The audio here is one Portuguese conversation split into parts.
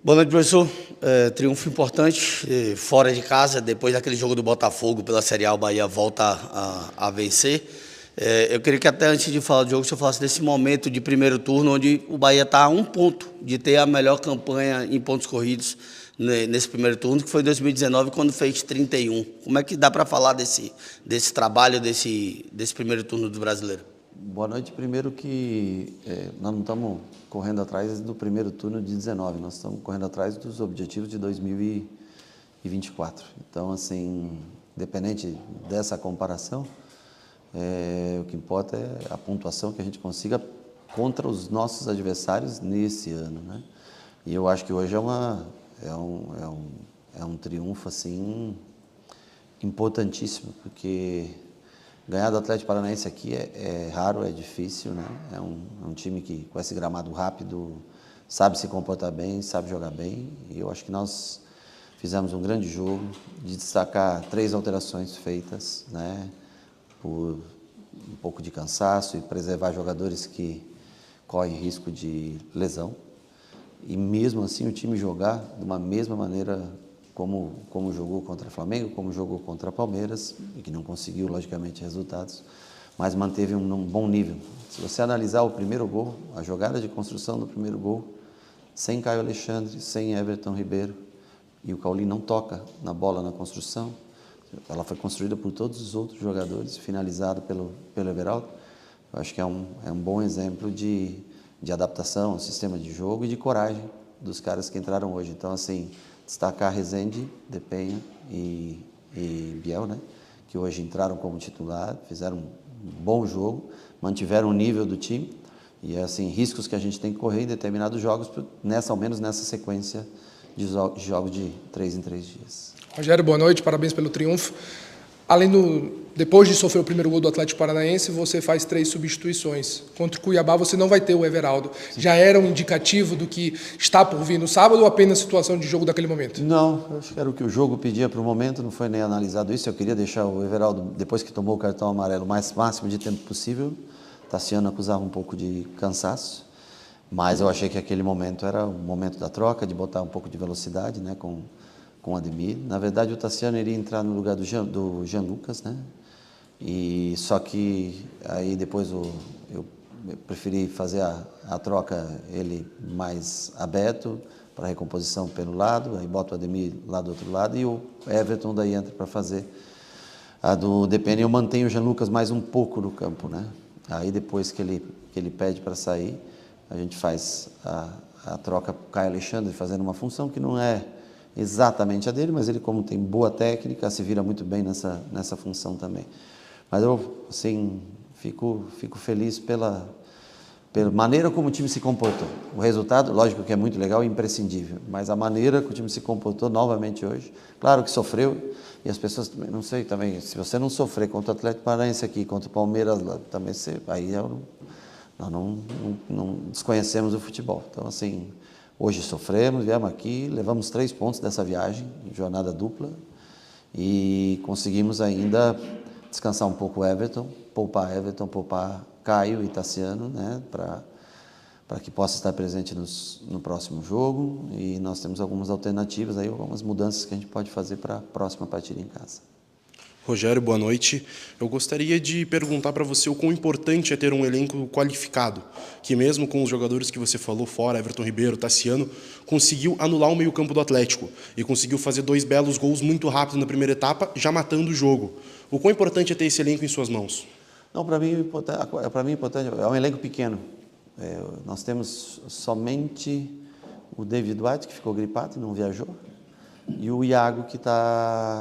Boa noite, professor. Triunfo importante, fora de casa, depois daquele jogo do Botafogo pela Série A, o Bahia volta a vencer. Eu queria que até antes de falar do jogo, o senhor falasse desse momento de primeiro turno, onde o Bahia está a um ponto de ter a melhor campanha em pontos corridos nesse primeiro turno, que foi em 2019, quando fez 31. Como é que dá para falar desse trabalho, desse primeiro turno do brasileiro? Boa noite. Primeiro que nós não estamos correndo atrás do primeiro turno de 19, nós estamos correndo atrás dos objetivos de 2024. Então, assim, independente dessa comparação, o que importa é a pontuação que a gente consiga contra os nossos adversários nesse ano, né? E eu acho que hoje é um triunfo, assim, importantíssimo, porque ganhar do Atlético Paranaense aqui é raro, é difícil, né? É um time que, com esse gramado rápido, sabe se comportar bem, sabe jogar bem. E eu acho que nós fizemos um grande jogo, de destacar 3 alterações feitas, né? Por um pouco de cansaço e preservar jogadores que correm risco de lesão. E mesmo assim o time jogar de uma mesma maneira como jogou contra o Flamengo, como jogou contra o Palmeiras, e que não conseguiu, logicamente, resultados, mas manteve um bom nível. Se você analisar o primeiro gol, a jogada de construção do primeiro gol, sem Caio Alexandre, sem Everton Ribeiro, e o Cauli não toca na bola na construção, ela foi construída por todos os outros jogadores, finalizada pelo Everaldo. Eu acho que é um bom exemplo de adaptação ao sistema de jogo e de coragem dos caras que entraram hoje. Então, assim, destacar Rezende, Depenha e Biel, né? Que hoje entraram como titular, fizeram um bom jogo, mantiveram o nível do time e, assim, riscos que a gente tem que correr em determinados jogos, ao menos nessa sequência de jogos de 3 em 3 dias. Rogério, boa noite, parabéns pelo triunfo. Depois de sofrer o primeiro gol do Atlético Paranaense, você faz 3 substituições. Contra o Cuiabá você não vai ter o Everaldo. Sim. Já era um indicativo do que está por vir no sábado ou apenas situação de jogo daquele momento? Não, acho que era o que o jogo pedia para o momento, não foi nem analisado isso. Eu queria deixar o Everaldo, depois que tomou o cartão amarelo, o máximo de tempo possível. Tassiano acusava um pouco de cansaço, mas eu achei que aquele momento era o momento da troca, de botar um pouco de velocidade, né, com o Ademir. Na verdade, o Tassiano iria entrar no lugar do Jean Lucas, né? E só que aí depois eu preferi fazer a troca, ele mais aberto para recomposição pelo lado, aí boto o Ademir lá do outro lado e o Everton daí entra para fazer a do DPN. Eu mantenho o Jean Lucas mais um pouco no campo, né? Aí depois que ele pede para sair, a gente faz a troca com o Caio Alexandre, fazendo uma função que não é exatamente a dele, mas ele, como tem boa técnica, se vira muito bem nessa função também. Mas eu, assim, fico feliz pela maneira como o time se comportou. O resultado, lógico que é muito legal e imprescindível, mas a maneira que o time se comportou novamente hoje, claro que sofreu, e as pessoas, não sei também, se você não sofrer contra o Atlético Paranaense aqui, contra o Palmeiras lá, também aí nós não desconhecemos o futebol. Então, assim, hoje sofremos, viemos aqui, levamos 3 pontos dessa viagem, jornada dupla, e conseguimos ainda descansar um pouco o Everton, poupar Caio e Tassiano, né, para que possa estar presente no próximo jogo. E nós temos algumas alternativas, aí, algumas mudanças que a gente pode fazer para a próxima partida em casa. Rogério, boa noite. Eu gostaria de perguntar para você o quão importante é ter um elenco qualificado, que mesmo com os jogadores que você falou fora, Everton Ribeiro, Tassiano, conseguiu anular o meio-campo do Atlético e conseguiu fazer 2 belos gols muito rápido na primeira etapa, já matando o jogo. O quão importante é ter esse elenco em suas mãos? Não, para mim, importante, é um elenco pequeno. Nós temos somente o David White, que ficou gripado e não viajou, e o Iago, que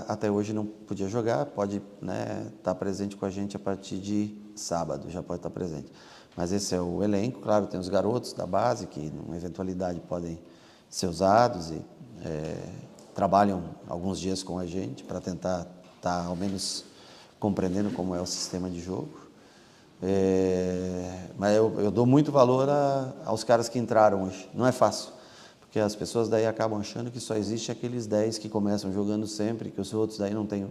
até hoje não podia jogar, pode, né, estar presente com a gente a partir de sábado, já pode estar presente. Mas esse é o elenco, claro, tem os garotos da base, que, numa eventualidade, podem ser usados e trabalham alguns dias com a gente para tentar estar, ao menos, compreendendo como é o sistema de jogo. Mas eu dou muito valor aos caras que entraram hoje. Não é fácil, porque as pessoas daí acabam achando que só existe aqueles 10 que começam jogando sempre, que os outros daí não têm.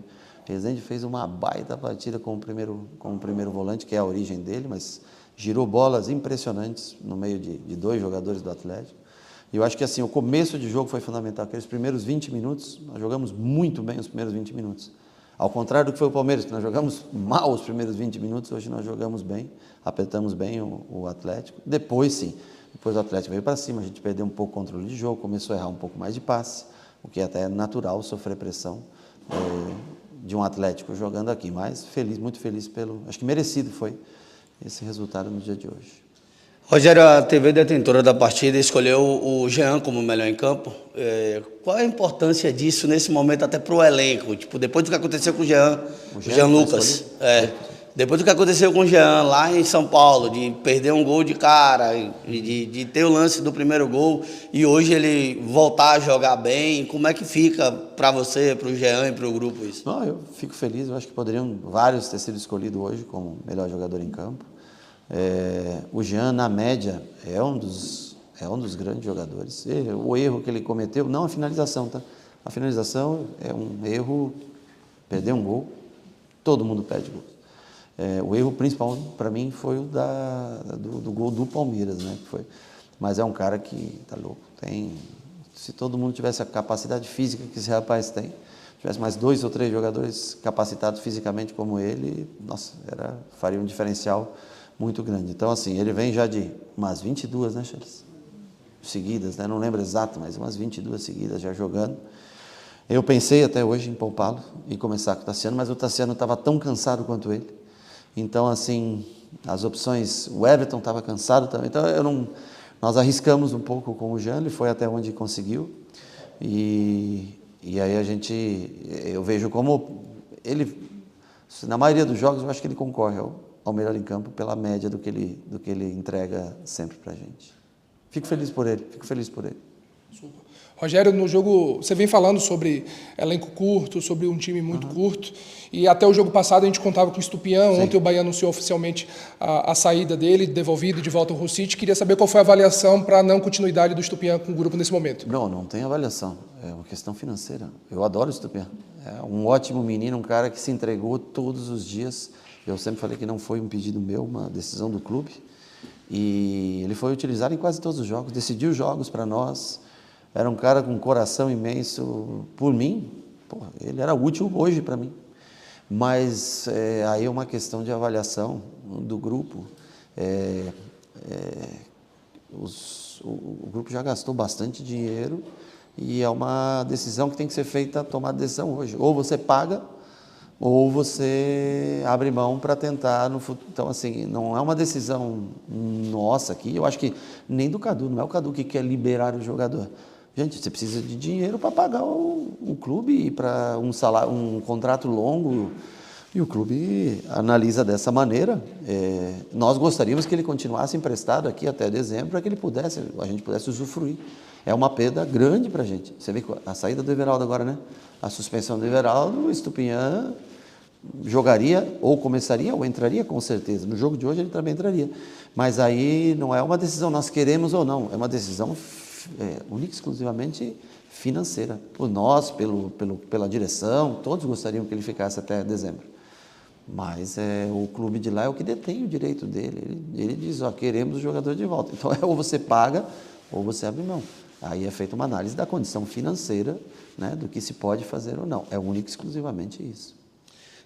Rezende fez uma baita partida com o primeiro volante, que é a origem dele, mas girou bolas impressionantes no meio de 2 jogadores do Atlético. E eu acho que assim, o começo de jogo foi fundamental. Aqueles primeiros 20 minutos, nós jogamos muito bem os primeiros 20 minutos. Ao contrário do que foi o Palmeiras, que nós jogamos mal os primeiros 20 minutos, hoje nós jogamos bem, apertamos bem o Atlético. Depois sim, depois o Atlético veio para cima, a gente perdeu um pouco o controle de jogo, começou a errar um pouco mais de passe, o que até é natural sofrer pressão de um Atlético jogando aqui. Mas feliz, muito feliz acho que merecido foi esse resultado no dia de hoje. Rogério, a TV detentora da partida escolheu o Jean como melhor em campo. Qual a importância disso nesse momento até para o elenco? Tipo, depois do que aconteceu com o Jean Lucas. Depois do que aconteceu com o Jean lá em São Paulo, de perder um gol de cara, de ter o lance do primeiro gol, e hoje ele voltar a jogar bem, como é que fica para você, para o Jean e para o grupo isso? Não, eu fico feliz, eu acho que poderiam vários ter sido escolhidos hoje como melhor jogador em campo. O Jean, na média, é um dos grandes jogadores. O erro que ele cometeu, não a finalização, tá? A finalização é um erro, perder um gol, todo mundo perde gol. O erro principal para mim foi o do gol do Palmeiras, né? Mas é um cara que tá louco. Se todo mundo tivesse a capacidade física que esse rapaz tem, tivesse mais 2 ou 3 jogadores capacitados fisicamente como ele, nossa, faria um diferencial muito grande. Então, assim, ele vem já de umas 22, né, Charles? Seguidas, né? Não lembro exato, mas umas 22 seguidas já jogando. Eu pensei até hoje em poupá-lo e começar com o Tassiano, mas o Tassiano estava tão cansado quanto ele. Então, assim, as opções... O Everton estava cansado também. Então, nós arriscamos um pouco com o Jean, ele foi até onde conseguiu. E aí eu vejo como ele... Na maioria dos jogos, eu acho que ele concorre ao melhor em campo pela média do que ele entrega sempre para a gente. Fico feliz por ele. Rogério, no jogo, você vem falando sobre elenco curto, sobre um time muito curto, e até o jogo passado a gente contava com o Estupiñán. Ontem o Bahia anunciou oficialmente a saída dele, devolvido de volta ao Hull. Queria saber qual foi a avaliação para a não continuidade do Estupiñán com o grupo nesse momento. Não tem avaliação, é uma questão financeira. Eu adoro o Estupiñán, é um ótimo menino, um cara que se entregou todos os dias. Eu sempre falei que não foi um pedido meu, uma decisão do clube, e ele foi utilizado em quase todos os jogos, decidiu jogos para nós. Era um cara com um coração imenso por mim. Ele era útil hoje para mim. Mas aí é uma questão de avaliação do grupo. O grupo já gastou bastante dinheiro e é uma decisão que tem que ser feita, tomada decisão hoje. Ou você paga, ou você abre mão para tentar no futuro. Então, assim, não é uma decisão nossa aqui. Eu acho que nem do Cadu, não é o Cadu que quer liberar o jogador. Gente, você precisa de dinheiro para pagar o clube e para um contrato longo, e o clube analisa dessa maneira. Nós gostaríamos que ele continuasse emprestado aqui até dezembro, para que a gente pudesse usufruir. É uma perda grande para a gente. Você vê a saída do Everaldo agora, né? A suspensão do Everaldo, o Estupiñán jogaria, ou começaria, ou entraria com certeza. No jogo de hoje ele também entraria. Mas aí não é uma decisão nós queremos ou não, é uma decisão única e exclusivamente financeira. Por nós, pela direção, todos gostariam que ele ficasse até dezembro. Mas o clube de lá é o que detém o direito dele. Ele diz, queremos o jogador de volta. Então, ou você paga, ou você abre mão. Aí é feita uma análise da condição financeira, né, do que se pode fazer ou não. É único e exclusivamente isso.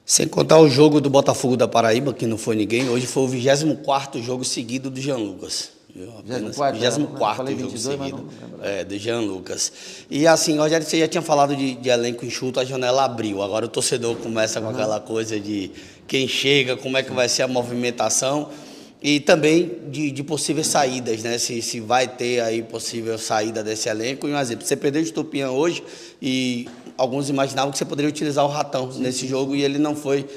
Sem contar o jogo do Botafogo da Paraíba, que não foi ninguém, hoje foi o 24º jogo seguido do Jean Lucas. 24º jogo seguido do Jean Lucas. E assim, Rogério, você já tinha falado de elenco enxuto, a janela abriu. Agora o torcedor começa com aquela coisa de quem chega, como é que vai ser a movimentação e também de possíveis saídas, né? Se vai ter aí possível saída desse elenco. E um exemplo, você perdeu o Estupiñán hoje e alguns imaginavam que você poderia utilizar o Ratão nesse jogo e ele não foi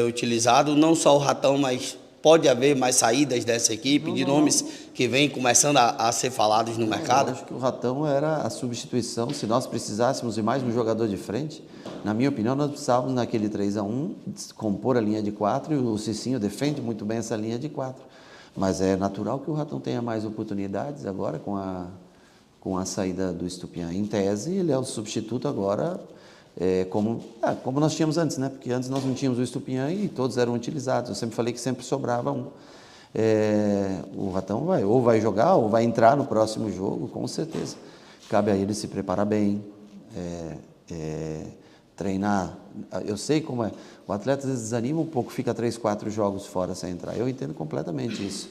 utilizado. Não só o Ratão, mas pode haver mais saídas dessa equipe, de nomes que vêm começando a ser falados no mercado? Eu acho que o Ratão era a substituição. Se nós precisássemos de mais um jogador de frente, na minha opinião, nós precisávamos naquele 3-1 compor a linha de 4, e o Cicinho defende muito bem essa linha de 4. Mas é natural que o Ratão tenha mais oportunidades agora com a saída do Estupiñán. Em tese, ele é o substituto agora, como nós tínhamos antes, né? Porque antes nós não tínhamos o Estupiñán e todos eram utilizados. Eu sempre falei que sempre sobrava um. o Ratão vai jogar ou vai entrar no próximo jogo, com certeza. Cabe a ele se preparar bem, treinar. Eu sei como é. O atleta às vezes desanima um pouco, fica 3, 4 jogos fora sem entrar. Eu entendo completamente isso.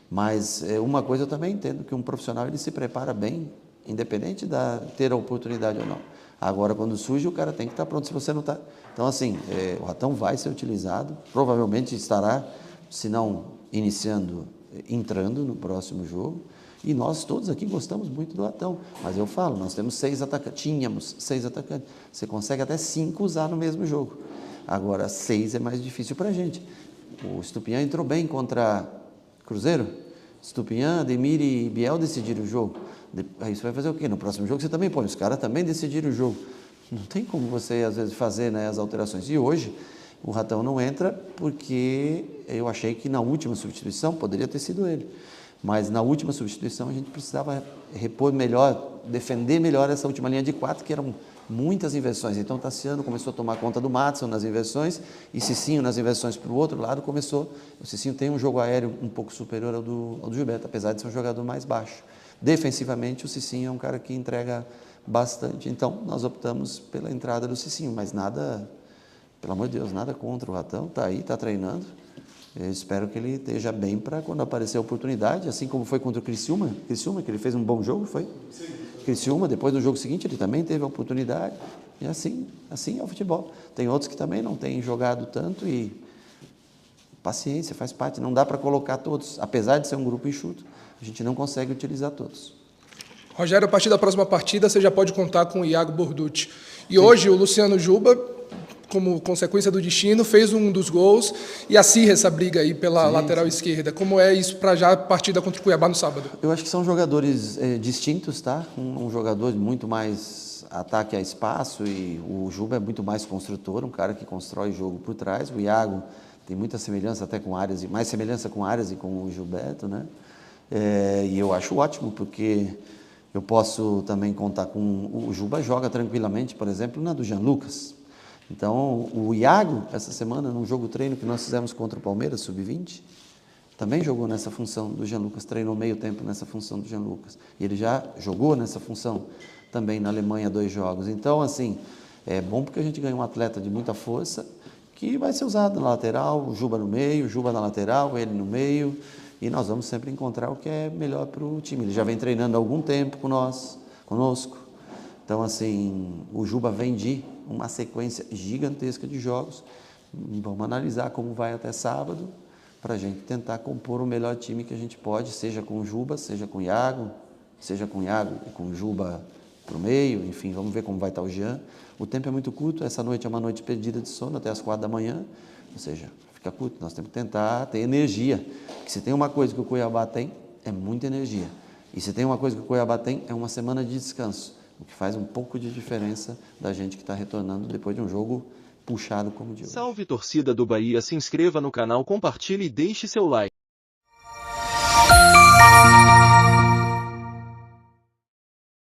Mas uma coisa eu também entendo, que um profissional ele se prepara bem, independente de ter a oportunidade ou não. Agora, quando surge, o cara tem que estar pronto. Se você não está... Então, assim, o Ratão vai ser utilizado, provavelmente estará, se não iniciando, entrando no próximo jogo. E nós todos aqui gostamos muito do Ratão. Mas eu falo, nós temos 6 atacantes, tínhamos 6 atacantes. Você consegue até 5 usar no mesmo jogo. Agora, 6 é mais difícil para a gente. O Estupiñán entrou bem contra Cruzeiro. Estupiñán, Ademir e Biel decidiram o jogo. Aí você vai fazer o quê? No próximo jogo você também põe. Os caras também decidiram o jogo. Não tem como você, às vezes, fazer, né, as alterações. E hoje, o Ratão não entra porque eu achei que na última substituição poderia ter sido ele. Mas na última substituição a gente precisava repor melhor, defender melhor essa última linha de 4, que eram muitas inversões. Então o Tassiano começou a tomar conta do Maddson nas inversões e Cicinho nas inversões para o outro lado começou. O Cicinho tem um jogo aéreo um pouco superior ao do Gilberto, apesar de ser um jogador mais baixo. Defensivamente o Cicinho é um cara que entrega bastante. Então nós optamos pela entrada do Cicinho, mas nada, pelo amor de Deus, nada contra o Ratão. Está aí, está treinando. Eu espero que ele esteja bem para quando aparecer a oportunidade, assim como foi contra o Criciúma, que ele fez um bom jogo, foi? Sim. Criciúma, depois do jogo seguinte, ele também teve a oportunidade. E assim é o futebol. Tem outros que também não têm jogado tanto e paciência, faz parte. Não dá para colocar todos, apesar de ser um grupo enxuto, a gente não consegue utilizar todos. Rogério, a partir da próxima partida, você já pode contar com o Iago Borducci. E sim, hoje o Luciano Juba, como consequência do destino, fez um dos gols e acirra essa briga aí pela lateral esquerda. Como é isso para já a partida contra o Cuiabá no sábado? Eu acho que são jogadores distintos, tá? Um jogador muito mais ataque a espaço e o Juba é muito mais construtor, um cara que constrói jogo por trás. O Iago tem muita semelhança até com Arias, mais semelhança com Arias e com o Gilberto, né? E eu acho ótimo, porque eu posso também contar com... O Juba joga tranquilamente, por exemplo, na do Jean Lucas. Então, o Iago, essa semana, num jogo treino que nós fizemos contra o Palmeiras, sub-20, também jogou nessa função do Jean Lucas, treinou meio tempo nessa função do Jean Lucas. E ele já jogou nessa função também na Alemanha 2 jogos. Então, assim, é bom porque a gente ganha um atleta de muita força que vai ser usado na lateral, o Juba no meio, o Juba na lateral, ele no meio, e nós vamos sempre encontrar o que é melhor para o time. Ele já vem treinando há algum tempo conosco. Então, assim, o Juba vem de uma sequência gigantesca de jogos. Vamos analisar como vai até sábado, para a gente tentar compor o melhor time que a gente pode, seja com o Juba, seja com o Iago e com o Juba para o meio, enfim, vamos ver como vai estar o Jean. O tempo é muito curto, essa noite é uma noite perdida de sono, até as 4 da manhã, ou seja, fica curto, nós temos que tentar ter energia. Porque se tem uma coisa que o Cuiabá tem, é muita energia. E se tem uma coisa que o Cuiabá tem, é uma semana de descanso. O que faz um pouco de diferença da gente que está retornando depois de um jogo puxado como de hoje. Salve, torcida do Bahia, se inscreva no canal, compartilhe e deixe seu like.